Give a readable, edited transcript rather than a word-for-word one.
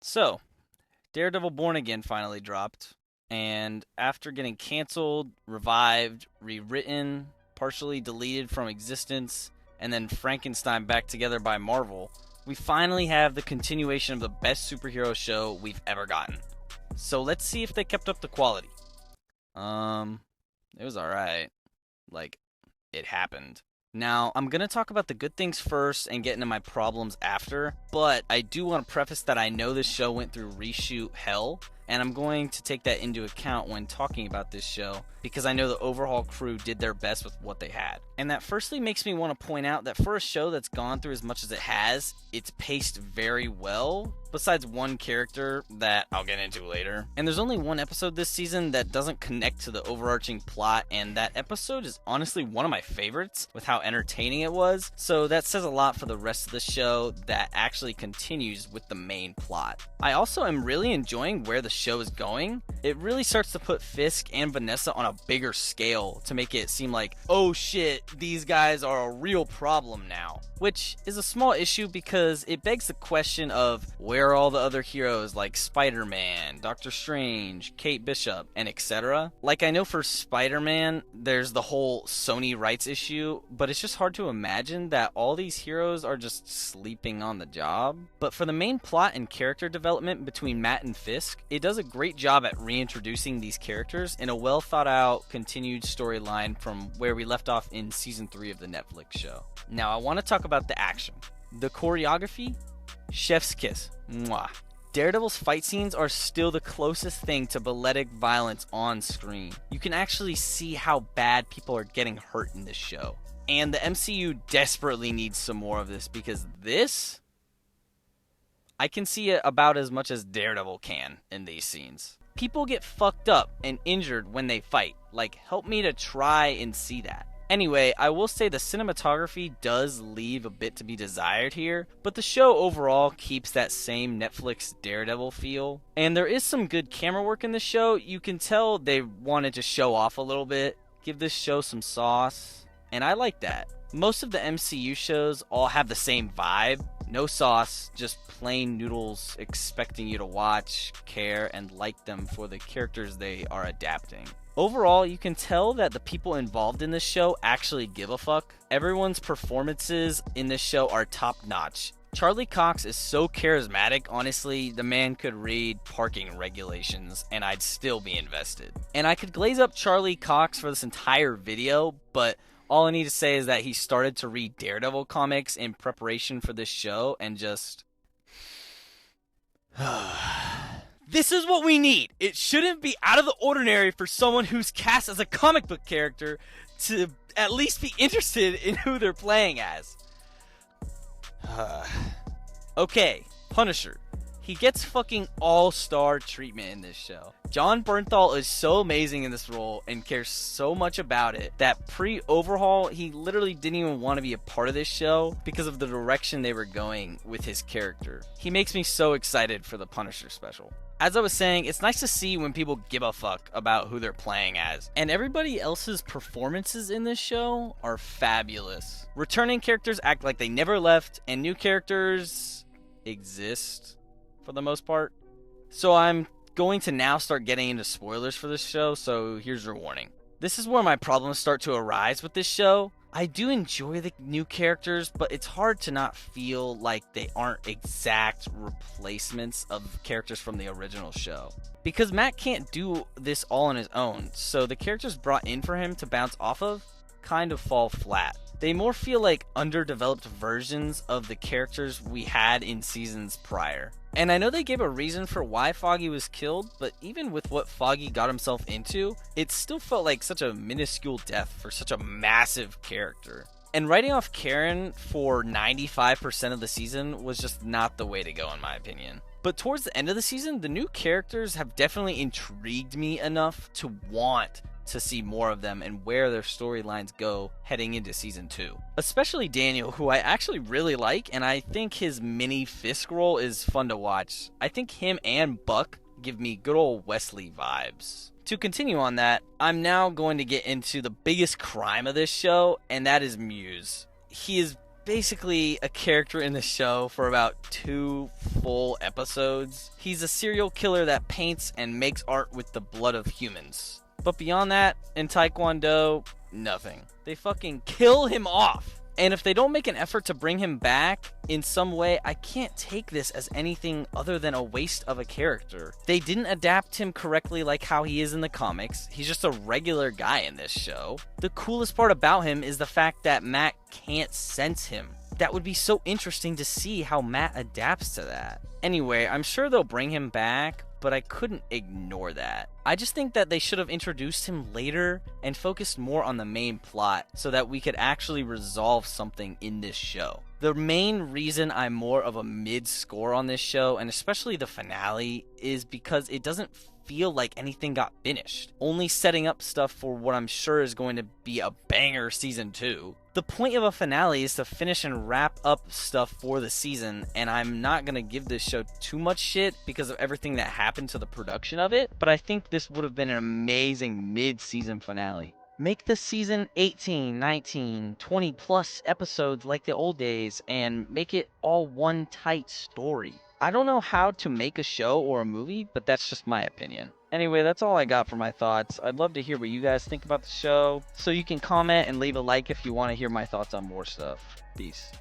So, Daredevil Born Again finally dropped, and after getting canceled, revived, rewritten, partially deleted from existence, and then Frankenstein back together by Marvel, we finally have the continuation of the best superhero show we've ever gotten. So let's see if they kept up the quality. Um, it was alright. Like, it happened. Now, I'm going to talk about the good things first and get into my problems after, but I do want to preface that I know this show went through reshoot hell, and I'm going to take that into account when talking about this show because I know the overhaul crew did their best with what they had. And that firstly makes me want to point out that for a show that's gone through as much as it has, it's paced very well, besides one character that I'll get into later. And there's only one episode this season that doesn't connect to the overarching plot, and that episode is honestly one of my favorites with how entertaining it was, so that says a lot for the rest of the show that actually continues with the main plot. I also am really enjoying where the show is going. It really starts to put Fisk and Vanessa on a bigger scale to make it seem like, oh shit, these guys are a real problem now. Which is a small issue because it begs the question of where are all the other heroes like Spider-Man, Doctor Strange, Kate Bishop, and etc. Like, I know for Spider-Man, there's the whole Sony rights issue, but it's just hard to imagine that all these heroes are just sleeping on the job. But for the main plot and character development between Matt and Fisk, it does a great job at reintroducing these characters in a well thought out, continued storyline from where we left off in season 3 of the Netflix show. Now, I want to talk about the action. The choreography, chef's kiss. Mwah. Daredevil's fight scenes are still the closest thing to balletic violence on screen. You can actually see how bad people are getting hurt in this show. And the MCU desperately needs some more of this because this, I can see it about as much as Daredevil can in these scenes. People get fucked up and injured when they fight. Like, help me to try and see that. Anyway, I will say the cinematography does leave a bit to be desired here, but the show overall keeps that same Netflix Daredevil feel. And there is some good camera work in the show. You can tell they wanted to show off a little bit, give this show some sauce, and I like that. Most of the MCU shows all have the same vibe. No sauce, just plain noodles expecting you to watch, care, and like them for the characters they are adapting. Overall, you can tell that the people involved in this show actually give a fuck. Everyone's performances in this show are top notch. Charlie Cox is so charismatic, honestly, the man could read parking regulations and I'd still be invested. And I could glaze up Charlie Cox for this entire video, but all I need to say is that he started to read Daredevil comics in preparation for this show and just... This is what we need. It shouldn't be out of the ordinary for someone who's cast as a comic book character to at least be interested in who they're playing as. Okay, Punisher. He gets fucking all-star treatment in this show. John Bernthal is so amazing in this role and cares so much about it that pre-overhaul, he literally didn't even want to be a part of this show because of the direction they were going with his character. He makes me so excited for the Punisher special. As I was saying, it's nice to see when people give a fuck about who they're playing as. And everybody else's performances in this show are fabulous. Returning characters act like they never left, and new characters exist for the most part. So I'm going to now start getting into spoilers for this show, so here's your warning. This is where my problems start to arise with this show. I do enjoy the new characters, but it's hard to not feel like they aren't exact replacements of characters from the original show. Because Matt can't do this all on his own, so the characters brought in for him to bounce off of kind of fall flat. They more feel like underdeveloped versions of the characters we had in seasons prior. And I know they gave a reason for why Foggy was killed, but even with what Foggy got himself into, it still felt like such a minuscule death for such a massive character. And writing off Karen for 95% of the season was just not the way to go in my opinion. But towards the end of the season, the new characters have definitely intrigued me enough to want to see more of them and where their storylines go heading into season 2. Especially Daniel, who I actually really like, and I think his mini Fisk role is fun to watch. I think him and Buck give me good old Wesley vibes. To continue on that, I'm now going to get into the biggest crime of this show, and that is Muse. He is basically a character in the show for about 2 full episodes. He's a serial killer that paints and makes art with the blood of humans. But beyond that, in Taekwondo, nothing. They fucking kill him off. And if they don't make an effort to bring him back in some way, I can't take this as anything other than a waste of a character. They didn't adapt him correctly like how he is in the comics. He's just a regular guy in this show. The coolest part about him is the fact that Matt can't sense him. That would be so interesting to see how Matt adapts to that. Anyway, I'm sure they'll bring him back, but I couldn't ignore that. I just think that they should have introduced him later and focused more on the main plot so that we could actually resolve something in this show. The main reason I'm more of a mid-score on this show, and especially the finale, is because it doesn't feel like anything got finished, only setting up stuff for what I'm sure is going to be a banger season 2. The point of a finale is to finish and wrap up stuff for the season, and I'm not going to give this show too much shit because of everything that happened to the production of it, but I think this would have been an amazing mid-season finale. Make the season 18, 19, 20 plus episodes like the old days and make it all one tight story. I don't know how to make a show or a movie, but that's just my opinion. Anyway, that's all I got for my thoughts. I'd love to hear what you guys think about the show, so you can comment and leave a like if you want to hear my thoughts on more stuff. Peace.